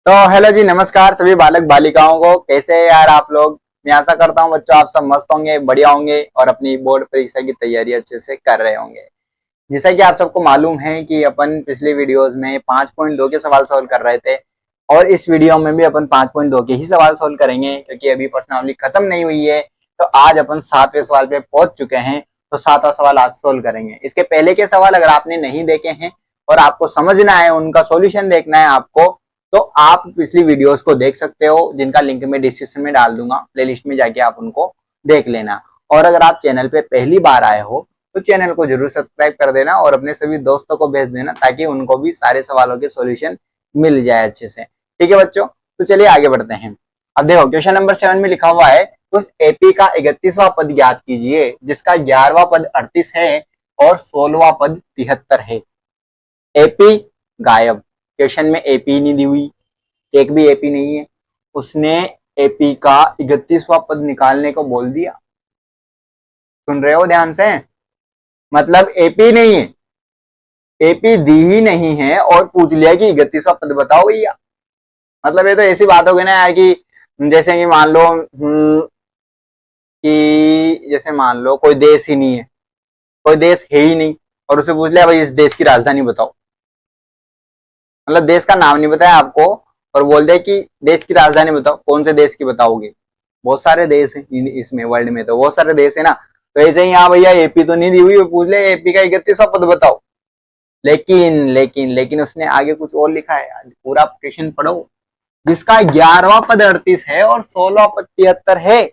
तो हेलो जी, नमस्कार सभी बालक बालिकाओं को। कैसे हैं यार आप लोग। मैं आशा करता हूँ बच्चों आप सब मस्त होंगे, बढ़िया होंगे और अपनी बोर्ड परीक्षा की तैयारी अच्छे से कर रहे होंगे। जैसा कि आप सबको मालूम है कि अपन पिछले वीडियोस में 5.2 के सवाल सॉल्व कर रहे थे और इस वीडियो में भी अपन 5.2 के ही सवाल सॉल्व करेंगे क्योंकि अभी प्रश्नावली खत्म नहीं हुई है। तो आज अपन 7वें सवाल पे पहुंच चुके हैं, तो 7वां सवाल आज सोल्व करेंगे। इसके पहले के सवाल अगर आपने नहीं देखे हैं और आपको समझना है, उनका सॉल्यूशन देखना है आपको, तो आप पिछली वीडियोस को देख सकते हो जिनका लिंक मैं डिस्क्रिप्शन में डाल दूंगा। प्लेलिस्ट में जाके आप उनको देख लेना। और अगर आप चैनल पे पहली बार आए हो तो चैनल को जरूर सब्सक्राइब कर देना और अपने सभी दोस्तों को भेज देना ताकि उनको भी सारे सवालों के सॉल्यूशन मिल जाए अच्छे से। ठीक है बच्चों, तो चलिए आगे बढ़ते हैं। अब देखो क्वेश्चन नंबर 7 में लिखा हुआ है, उस एपी का 31वां पद ज्ञात कीजिए जिसका 11वां पद 38 है और 16वां पद 73 है। एपी गायब, क्वेश्चन में एपी नहीं दी हुई, एक भी एपी नहीं है। उसने एपी का 31वां पद निकालने को बोल दिया। सुन रहे हो ध्यान से, मतलब एपी नहीं है, एपी दी ही नहीं है और पूछ लिया कि 31वां पद बताओ भैया। मतलब ये तो ऐसी बात हो गई ना यार कि जैसे कि मान लो कि जैसे मान लो कोई देश ही नहीं है, कोई देश है ही नहीं और उसे पूछ लिया भाई इस देश की राजधानी बताओ। मतलब देश का नाम नहीं बताया आपको और बोल दे कि देश की राजधानी बताओ, कौन से देश की बताओगे। बहुत सारे देश हैं इसमें, वर्ल्ड में तो बहुत सारे देश है ना। तो ऐसे ही यहाँ भैया एपी तो नहीं दी हुई, पूछ ले एपी का 31वां पद बताओ। लेकिन लेकिन लेकिन उसने आगे कुछ और लिखा है, पूरा क्वेश्चन पढ़ो। जिसका 11वां पद 38 है और 16वां पद 73 है।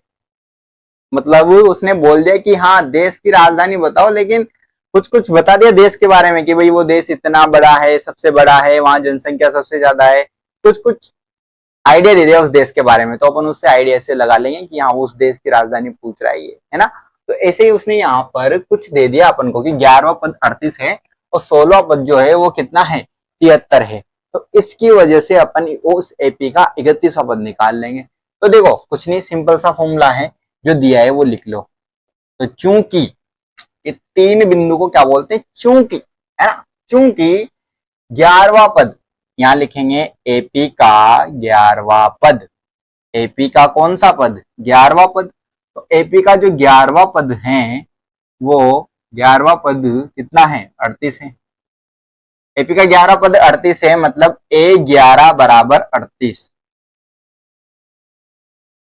मतलब उसने बोल दिया कि हाँ देश की राजधानी बताओ, लेकिन कुछ कुछ बता दिया देश के बारे में कि भाई वो देश इतना बड़ा है, सबसे बड़ा है, वहां जनसंख्या सबसे ज्यादा है। कुछ कुछ आइडिया दे दिया उस देश के बारे में, तो अपन उससे आइडिया से लगा लेंगे कि हाँ उस देश की राजधानी पूछ रहा है ना। तो ऐसे ही उसने यहाँ पर कुछ दे दिया अपन को कि 11वां पद 38 है और 16वां पद जो है वो कितना है, 73 है। तो इसकी वजह से अपन उस एपी का 31वां पद निकाल लेंगे। तो देखो कुछ नहीं, सिंपल सा फॉर्मूला है, जो दिया है वो लिख लो। तो चूंकि ये तीन बिंदु को क्या बोलते हैं, चूंकि, है ना। चूंकि 11वां पद, यहां लिखेंगे एपी का 11वां पद। एपी का कौन सा पद, 11वां पद। तो एपी का जो 11वां पद है वो 11वां पद कितना है, 38 है। एपी का 11वां पद 38 है, मतलब A11 बराबर 38।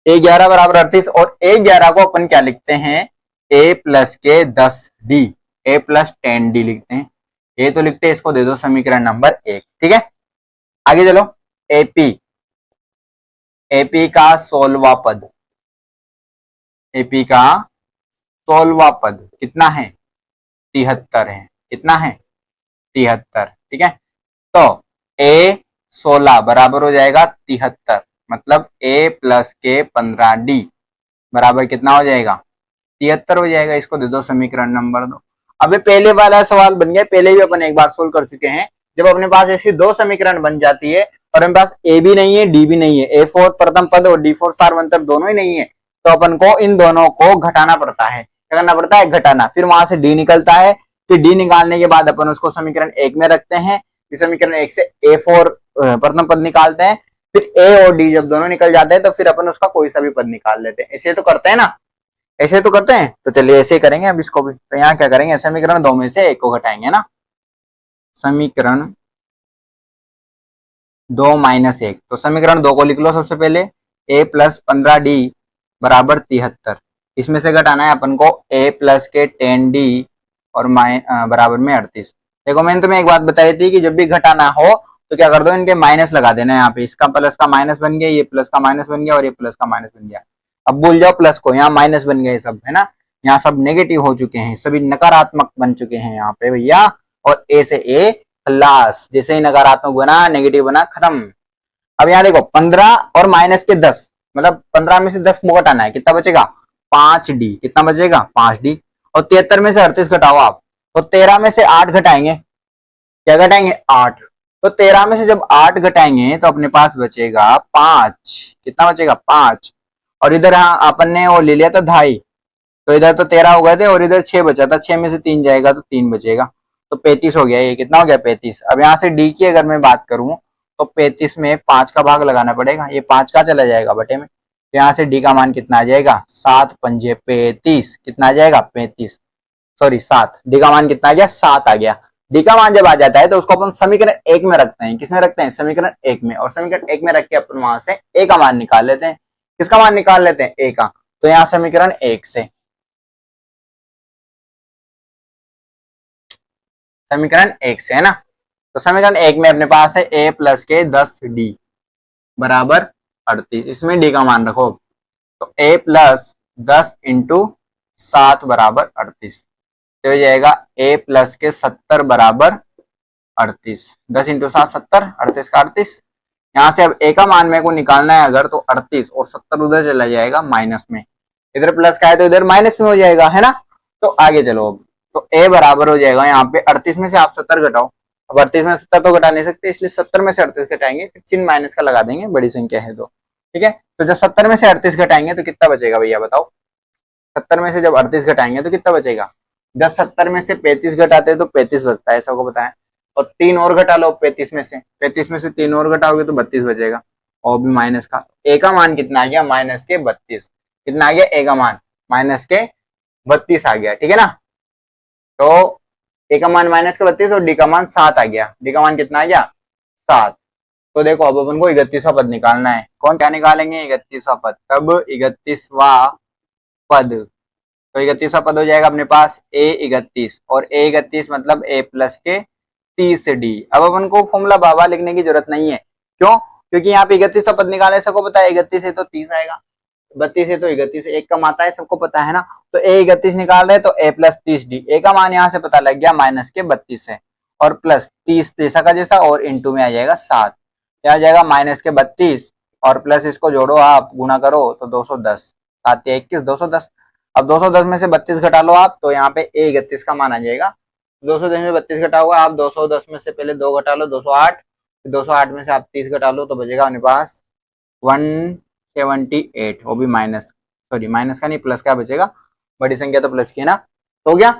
A11 बराबर 38 और A11 को अपन क्या लिखते हैं, A प्लस के 10D, A प्लस 10D लिखते हैं। ये तो लिखते हैं, इसको दे दो समीकरण नंबर 1। ठीक है, आगे चलो। एपी, एपी का 16वां पद, एपी का 16वां पद कितना है, 73 है। कितना है, 73। ठीक है, तो A16 बराबर हो जाएगा 73, मतलब A प्लस के 15D बराबर कितना हो जाएगा, 73 हो जाएगा। इसको दे दो समीकरण नंबर 2। अब पहले वाला सवाल बन गया, पहले भी अपन एक बार सोल्व कर चुके हैं। जब अपने पास ऐसी दो समीकरण बन जाती है और अपने पास ए भी नहीं है डी भी नहीं है, A4 प्रथम पद और D4 सार्वंतर दोनों ही नहीं है, तो अपन को इन दोनों को घटाना पड़ता है। क्या करना पड़ता है, घटाना। फिर वहां से डी निकलता है, फिर डी निकालने के बाद अपन उसको समीकरण 1 में रखते हैं, फिर समीकरण 1 से A4 प्रथम पद निकालते हैं, फिर ए और डी जब दोनों निकल जाते हैं तो फिर अपन उसका कोई सा भी पद निकाल लेते हैं। ऐसे तो करते हैं ना, ऐसे तो करते हैं। तो चलिए ऐसे ही करेंगे अब इसको भी। तो यहाँ क्या करेंगे, समीकरण 2 में से एक को घटाएंगे ना, समीकरण 2 माइनस 1। तो समीकरण 2 को लिख लो सबसे पहले, a प्लस 15D बराबर 73। इसमें से घटाना है अपन को a प्लस के 10D और बराबर में 38। देखो मैंने तुम्हें एक बात बताई थी कि जब भी घटाना हो तो क्या कर दो, इनके माइनस लगा देना। यहाँ पे इसका प्लस का माइनस बन गया, ये प्लस का माइनस बन गया और ये प्लस का माइनस बन गया। अब भूल जाओ प्लस को, यहाँ माइनस बन गए सब, है ना। यहाँ सब नेगेटिव हो चुके हैं, सभी नकारात्मक बन चुके हैं यहाँ पे भैया। और ए से ए खलास, जैसे ही नकारात्मक बना नेगेटिव बना, खत्म। अब यहाँ देखो 15 और माइनस के 10, मतलब 15 में से 10 को घटाना है, कितना बचेगा, 5D। कितना बचेगा, 5D। और 73 में से 38 घटाओ आप, तो 13 में से 8 घटाएंगे, क्या घटाएंगे, 8। तो 13 में से जब 8 घटाएंगे तो अपने पास बचेगा 5। कितना बचेगा, 5। और इधर अपन ने वो ले लिया था 2.5, तो इधर तो 13 हो गए थे और इधर 6 बचा था, 6 में से 3 जाएगा तो 3 बचेगा, तो 35 हो गया। ये कितना हो गया, 35। अब यहाँ से डी की अगर मैं बात करूं तो 35 में 5 का भाग लगाना पड़ेगा, ये 5 का चला जाएगा बटे में, तो यहाँ से डी का मान कितना आ जाएगा 7 पंजे 35, कितना आ जाएगा 35, सॉरी 7, डी का मान कितना आ गया 7 आ गया। डी का मान जब आ जाता है तो उसको अपन समीकरण 1 में रखते हैं, किसमें रखते हैं समीकरण 1 में, और समीकरण 1 में रख के अपन वहां से ए का मान निकाल लेते हैं, किसका मान निकाल लेते हैं ए का, तो यहाँ समीकरण 1 से, समीकरण 1 से है ना, तो समीकरण 1 में अपने पास है a प्लस के 10 डी बराबर 38, इसमें डी का मान रखो, तो a प्लस 10 इंटू 7 बराबर 38, तो हो जाएगा a प्लस के 70 बराबर 38, 10 इंटू 7 70, 38 का 38, यहाँ से अब a का मान मेरे को निकालना है अगर, तो 38 और 70 उधर चला जाएगा माइनस में, इधर प्लस का है तो इधर माइनस में हो जाएगा है ना। तो आगे चलो अब, तो a बराबर हो जाएगा यहाँ पे 38 में से आप 70 घटाओ, अब 38 में 70 तो घटा नहीं सकते, इसलिए 70 में से 38 घटाएंगे, फिर चिन्ह माइनस का लगा देंगे, बड़ी संख्या है तो ठीक है। तो जब 70 में से 38 घटाएंगे तो कितना बचेगा भैया बताओ, 70 में से जब 38 घटाएंगे तो कितना बचेगा, जब 70 में से 35 घटाते हैं तो 35 बचता है, सबको पता है, और 3 और घटा लो 35 में से, 35 में से 3 और घटाओगे तो 32 बचेगा, और भी माइनस का, ए का मान कितना आ गया माइनस के 32, कितना आ गया ए का मान माइनस के 32 आ गया, ठीक है ना। तो ए का मान माइनस के 32 और डी का मान 7 आ गया, डी का मान कितना आ गया 7। तो देखो अब अपन को 31वां पद निकालना है, कौन क्या निकालेंगे 31वां पद, तब 31वां पद, तो 31वां पद हो जाएगा अपने पास a31, और a31 मतलब a प्लस के 30 डी। अब अपन को फॉर्मूला बाबा लिखने की जरूरत नहीं है, क्यों, क्योंकि यहाँ पे 31वां पद निकाले, सबको पता है 31 है तो 30 आएगा, 32 है तो 31 एक कम आता है, सबको पता है ना। तो a31 निकाल रहे तो a प्लस 30 डी, ए का मान यहाँ से पता लग गया माइनस के 32 है, और प्लस 30 जैसा का जैसा, और इंटू में आ जाएगा 7, क्या आ जाएगा माइनस के 32, और प्लस इसको जोड़ो आप गुणा करो तो 210, 7 21 210, अब 210 में से 32 घटा लो आप, तो यहाँ पे a31 का मान आ जाएगा, 210 में 32 घटा हुआ आप, 210 में से पहले 2 घटा लो 208, 208 में से आप 30 घटा लो तो बचेगा अपने पास 178, वो भी माइनस, सॉरी माइनस का नहीं प्लस का बचेगा, बड़ी संख्या तो प्लस की है ना, तो हो गया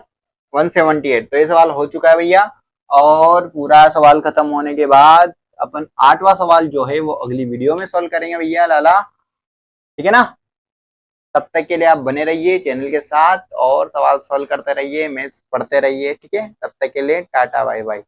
178। तो ये सवाल हो चुका है भैया, और पूरा सवाल खत्म होने के बाद अपन 8वां सवाल जो है वो अगली वीडियो में सॉल्व करेंगे भैया लाला, ठीक है ना। तब तक के लिए आप बने रहिए चैनल के साथ और सवाल सॉल्व करते रहिए, मैथ्स पढ़ते रहिए, ठीक है। तब तक के लिए टाटा बाय बाय।